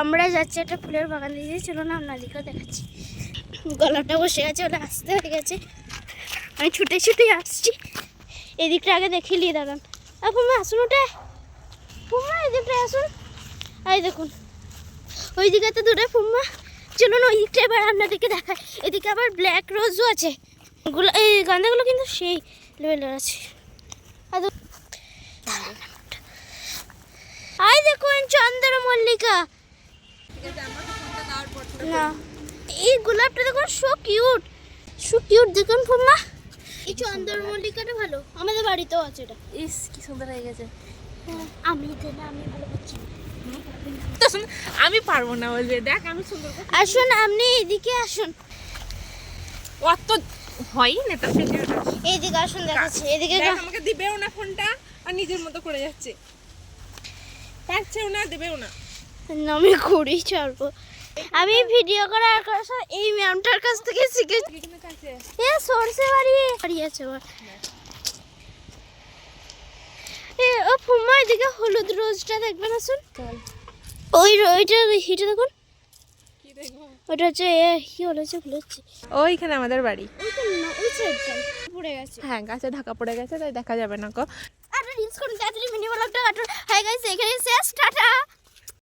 আমরা যাচ্ছি একটা ফুলের বাগান দিয়ে, চলো না আপনাদেরকেও দেখাচ্ছি। গলাটা বসে গেছে, ওটা আসতে হয়ে গেছে, আমি ছুটে ছুটে আসছি। এদিকটা আগে দেখিয়ে নিয়ে দাঁড়ান। ফুম্মা আসুন, ওটা ফুম্মা এদিকটা আসুন। এই দেখুন ওই দিকে তো দূরে ফুম্মা, চলুন ওই দিকটা এবার আপনাদেরকে দেখায়। এদিকে আবার ব্ল্যাক রোজও আছে, এই গাঁদাগুলো কিন্তু সেই লেভেলের আছে। আই দেখুন চন্দ্রমল্লিকা, না এই গোলাপটা দেখুন, সো কিউট সো কিউট। দেখুন ফুম্মা এই চন্দ্রমল্লিকাটা ভালো, আমাদের বাড়িতেও আছে এটা। ইস কি সুন্দর হয়ে গেছে। আমি দেনা, আমি ভালো পাচ্ছি। আমি পারবো না বলবে, দেখ আমি সুন্দর। আসুন আপনি এদিকে আসুন, অত হয়ই না তার ভিডিওটা। এইদিকে আসুন, দেখাচ্ছি এদিকে। দেখ আমাকে দিবেও না ফোনটা, আর নিজের মতো করে যাচ্ছে, পারছেও না দেবেও না। আমি ঘুরি ছাড়বো। আমি ভিডিও করার কথা এই ম্যামটার কাছ থেকে শিখেছি। এ সরষে বাড়ি আছে আবার। এ ও ফুম্মা এদিকে হলুদ রোজটা দেখবেন, আসুন। ওই ওইটা হিটা দেখুন, কি দেখবো? ওটা হচ্ছে কি হলেছে ভুলেছি। ওইখানে আমাদের বাড়ি, ওই সাইডটাই পড়ে গেছে। হ্যাঁ গাছে ঢাকা পড়ে গেছে, তাই দেখা যাবে না। আর রিলস করুন তাড়াতাড়ি, মিনি ব্লগটা কাটুন। হাই গাইস, এখানে শেষ, টাটা।